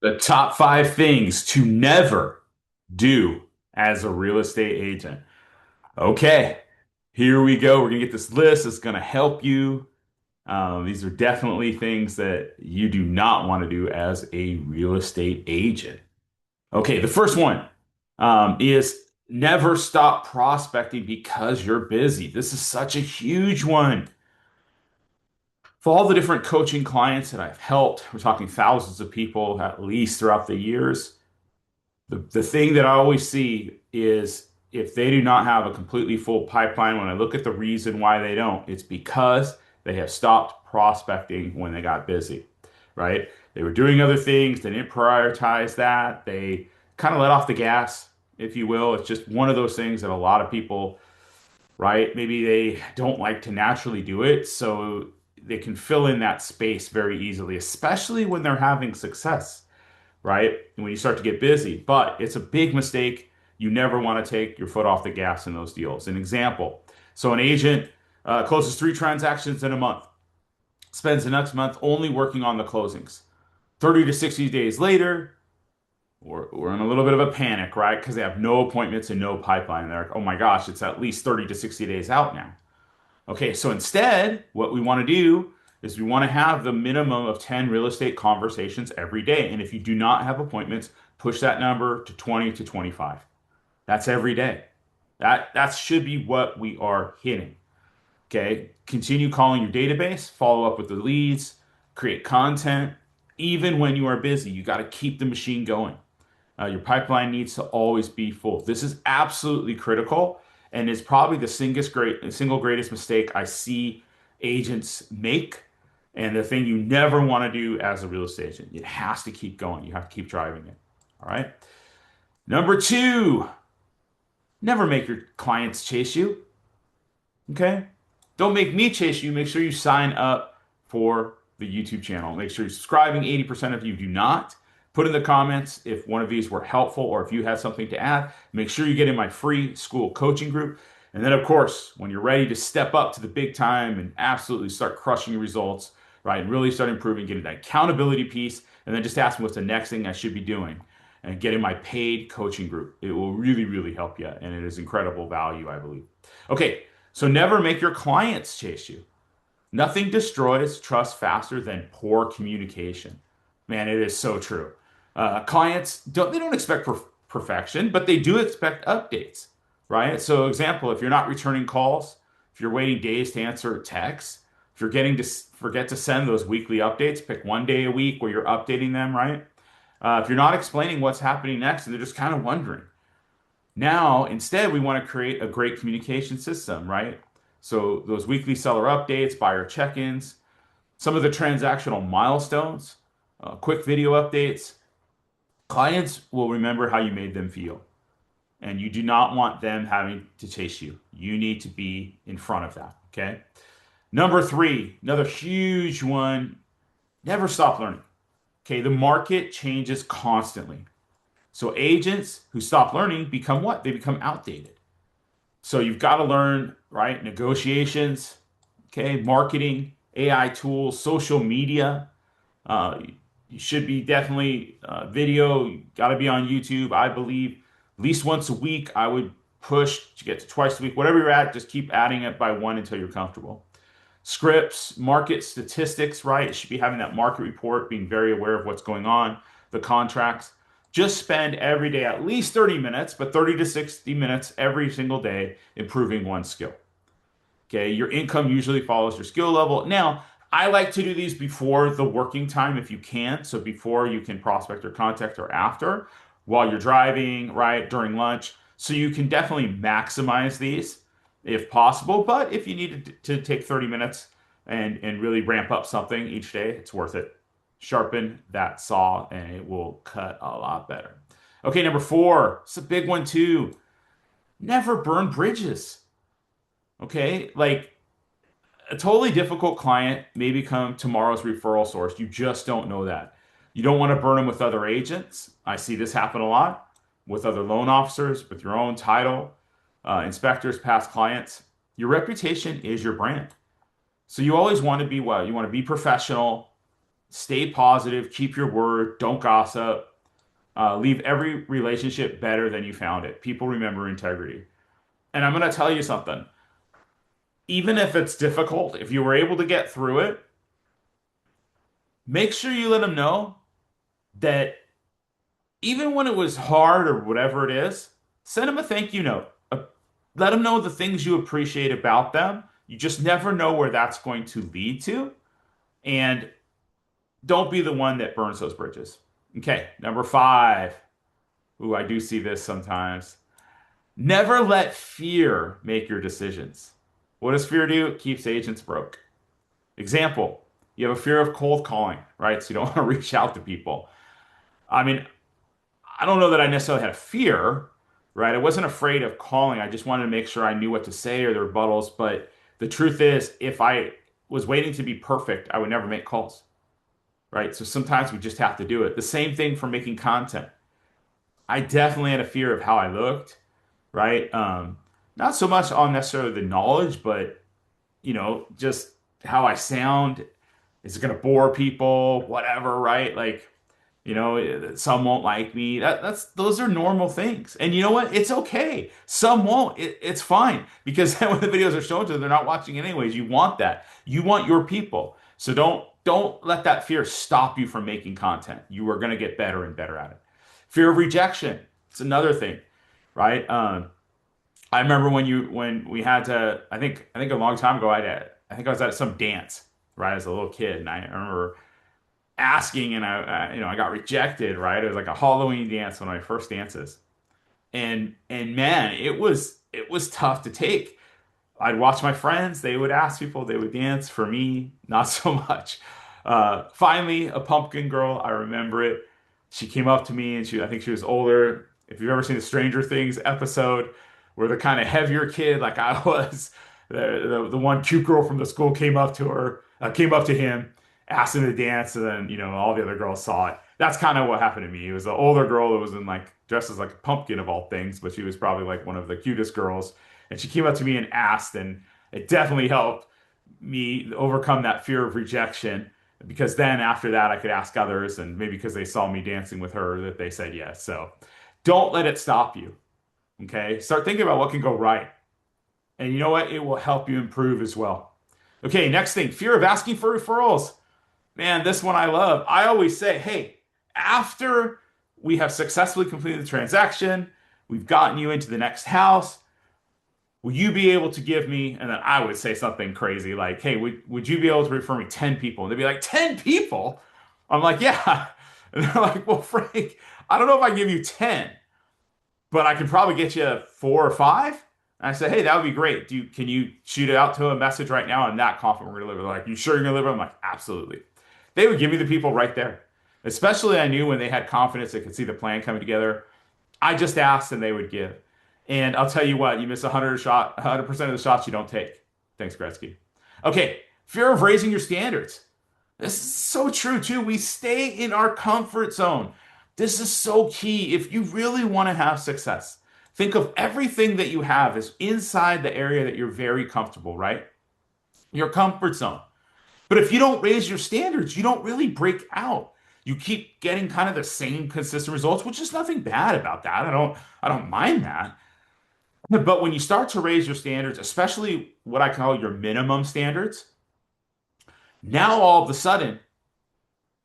The top five things to never do as a real estate agent. Okay, here we go. We're gonna get this list. It's gonna help you. These are definitely things that you do not want to do as a real estate agent. Okay, the first one is never stop prospecting because you're busy. This is such a huge one. For all the different coaching clients that I've helped, we're talking thousands of people at least throughout the years. The thing that I always see is if they do not have a completely full pipeline, when I look at the reason why they don't, it's because they have stopped prospecting when they got busy, right? They were doing other things, they didn't prioritize that, they kind of let off the gas, if you will. It's just one of those things that a lot of people, right? Maybe they don't like to naturally do it, so they can fill in that space very easily, especially when they're having success, right? When you start to get busy. But it's a big mistake. You never want to take your foot off the gas in those deals. An example. So an agent closes three transactions in a month, spends the next month only working on the closings. 30 to 60 days later, we're in a little bit of a panic, right? Because they have no appointments and no pipeline. They're like, oh my gosh, it's at least 30 to 60 days out now. Okay, so instead, what we want to do is we want to have the minimum of 10 real estate conversations every day. And if you do not have appointments, push that number to 20 to 25. That's every day. That should be what we are hitting. Okay, continue calling your database, follow up with the leads, create content. Even when you are busy, you got to keep the machine going. Your pipeline needs to always be full. This is absolutely critical and is probably the single greatest mistake I see agents make. And the thing you never want to do as a real estate agent. It has to keep going. You have to keep driving it. All right. Number two, never make your clients chase you. Okay. Don't make me chase you. Make sure you sign up for the YouTube channel. Make sure you're subscribing. 80% of you do not. Put in the comments if one of these were helpful or if you had something to add. Make sure you get in my free school coaching group. And then, of course, when you're ready to step up to the big time and absolutely start crushing your results, right, and really start improving, getting that accountability piece, and then just ask me what's the next thing I should be doing and get in my paid coaching group. It will really, really help you. And it is incredible value, I believe. Okay, so never make your clients chase you. Nothing destroys trust faster than poor communication. Man, it is so true. Clients don't expect perfection, but they do expect updates, right? So, example, if you're not returning calls, if you're waiting days to answer texts, if you're getting to forget to send those weekly updates, pick one day a week where you're updating them, right? If you're not explaining what's happening next and they're just kind of wondering. Now, instead, we want to create a great communication system, right? So those weekly seller updates, buyer check-ins, some of the transactional milestones, quick video updates. Clients will remember how you made them feel, and you do not want them having to chase you. You need to be in front of that, okay? Number three, another huge one, never stop learning. Okay, the market changes constantly. So agents who stop learning become what? They become outdated. So you've got to learn, right? Negotiations, okay, marketing, AI tools, social media. Uh, you should be definitely video. You got to be on YouTube. I believe at least once a week. I would push to get to twice a week. Whatever you're at, just keep adding it by one until you're comfortable. Scripts, market statistics, right? It should be having that market report, being very aware of what's going on, the contracts. Just spend every day at least 30 minutes, but 30 to 60 minutes every single day improving one skill. Okay, your income usually follows your skill level. Now, I like to do these before the working time if you can. So before you can prospect or contact or after, while you're driving, right, during lunch. So you can definitely maximize these if possible. But if you need to take 30 minutes and really ramp up something each day, it's worth it. Sharpen that saw and it will cut a lot better. Okay, number four, it's a big one too. Never burn bridges. Okay, like a totally difficult client may become tomorrow's referral source. You just don't know that. You don't want to burn them with other agents. I see this happen a lot with other loan officers, with your own title, inspectors, past clients. Your reputation is your brand. So you always want to be what? You want to be professional, stay positive, keep your word, don't gossip, leave every relationship better than you found it. People remember integrity. And I'm going to tell you something. Even if it's difficult, if you were able to get through it, make sure you let them know that even when it was hard or whatever it is, send them a thank you note. Let them know the things you appreciate about them. You just never know where that's going to lead to. And don't be the one that burns those bridges. Okay, number five. Ooh, I do see this sometimes. Never let fear make your decisions. What does fear do? It keeps agents broke. Example, you have a fear of cold calling, right? So you don't want to reach out to people. I mean, I don't know that I necessarily had a fear, right? I wasn't afraid of calling. I just wanted to make sure I knew what to say or the rebuttals. But the truth is, if I was waiting to be perfect, I would never make calls, right? So sometimes we just have to do it. The same thing for making content. I definitely had a fear of how I looked, right? Not so much on necessarily the knowledge, but just how I sound. Is it going to bore people? Whatever, right? Like, some won't like me. Those are normal things. And you know what? It's okay. Some won't. It's fine because when the videos are shown to them, they're not watching anyways. You want that. You want your people. So don't let that fear stop you from making content. You are going to get better and better at it. Fear of rejection. It's another thing, right? I remember when we had to. I think a long time ago. I think I was at some dance, right, as a little kid, and I remember asking, and I got rejected, right? It was like a Halloween dance, one of my first dances, and man, it was tough to take. I'd watch my friends, they would ask people, they would dance. For me, not so much. Finally, a pumpkin girl, I remember it. She came up to me and I think she was older. If you've ever seen the Stranger Things episode where the kind of heavier kid like I was, the one cute girl from the school came up to him, asked him to dance, and then, all the other girls saw it. That's kind of what happened to me. It was an older girl that was in like dressed as like a pumpkin of all things, but she was probably like one of the cutest girls. And she came up to me and asked, and it definitely helped me overcome that fear of rejection because then after that I could ask others, and maybe because they saw me dancing with her that they said yes. So don't let it stop you. Okay. Start thinking about what can go right. And you know what? It will help you improve as well. Okay, next thing, fear of asking for referrals. Man, this one I love. I always say, hey, after we have successfully completed the transaction, we've gotten you into the next house, will you be able to give me, and then I would say something crazy like, hey, would you be able to refer me 10 people? And they'd be like, 10 people? I'm like, yeah. And they're like, well, Frank, I don't know if I can give you 10, but I can probably get you 4 or 5. And I said, hey, that would be great. Can you shoot it out to a message right now? I'm not confident we're going to deliver. They're like, you sure you're going to deliver? I'm like, absolutely. They would give me the people right there. Especially I knew when they had confidence, they could see the plan coming together. I just asked and they would give. And I'll tell you what, you miss 100% of the shots you don't take. Thanks, Gretzky. Okay, fear of raising your standards. This is so true too. We stay in our comfort zone. This is so key. If you really want to have success, think of everything that you have as inside the area that you're very comfortable, right? Your comfort zone. But if you don't raise your standards, you don't really break out. You keep getting kind of the same consistent results, which is nothing bad about that. I don't mind that. But when you start to raise your standards, especially what I call your minimum standards, now all of a sudden,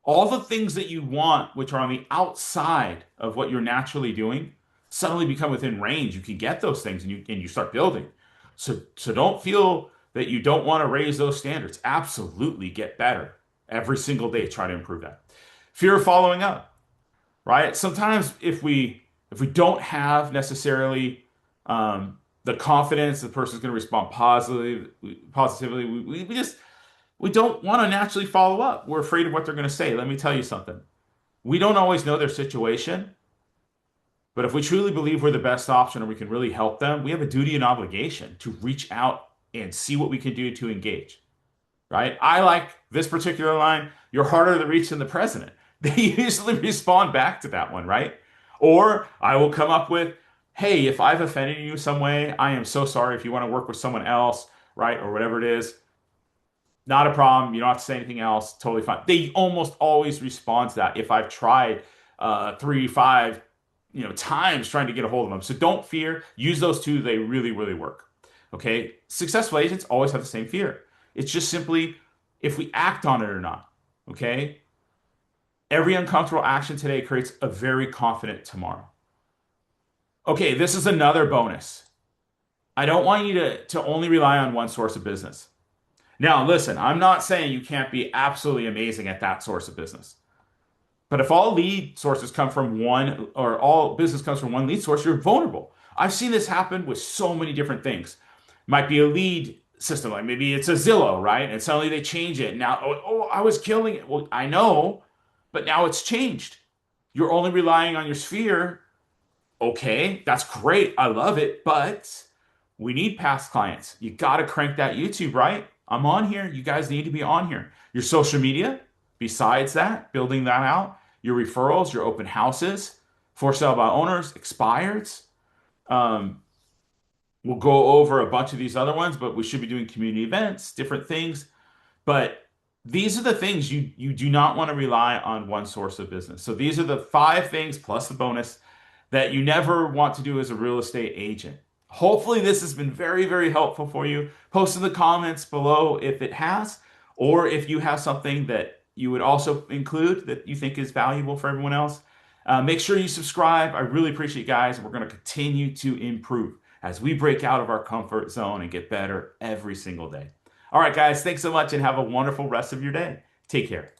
all the things that you want, which are on the outside of what you're naturally doing, suddenly become within range. You can get those things and you start building. So don't feel that you don't want to raise those standards. Absolutely get better every single day. Try to improve that. Fear of following up, right? Sometimes if we don't have necessarily the confidence the person's going to respond positively, we don't want to naturally follow up. We're afraid of what they're going to say. Let me tell you something. We don't always know their situation, but if we truly believe we're the best option or we can really help them, we have a duty and obligation to reach out and see what we can do to engage, right? I like this particular line, you're harder to reach than the president. They usually respond back to that one, right? Or I will come up with, hey, if I've offended you some way, I am so sorry. If you want to work with someone else, right? Or whatever it is, Not a problem. You don't have to say anything else. Totally fine. They almost always respond to that if I've tried three, five, times trying to get a hold of them. So don't fear. Use those two. They really, really work. Okay. Successful agents always have the same fear. It's just simply if we act on it or not. Okay. Every uncomfortable action today creates a very confident tomorrow. Okay. This is another bonus. I don't want you to only rely on one source of business. Now, listen, I'm not saying you can't be absolutely amazing at that source of business. But if all lead sources come from one, or all business comes from one lead source, you're vulnerable. I've seen this happen with so many different things. Might be a lead system, like maybe it's a Zillow, right? And suddenly they change it. Now, oh, I was killing it. Well, I know, but now it's changed. You're only relying on your sphere. Okay, that's great. I love it, but we need past clients. You got to crank that YouTube, right? I'm on here. You guys need to be on here. Your social media, besides that, building that out, your referrals, your open houses, for sale by owners, expireds. Um, we'll go over a bunch of these other ones, but we should be doing community events, different things. But these are the things you do not want to rely on one source of business. So these are the 5 things plus the bonus that you never want to do as a real estate agent. Hopefully, this has been very, very helpful for you. Post in the comments below if it has, or if you have something that you would also include that you think is valuable for everyone else. Make sure you subscribe. I really appreciate you guys. We're going to continue to improve as we break out of our comfort zone and get better every single day. All right, guys, thanks so much and have a wonderful rest of your day. Take care.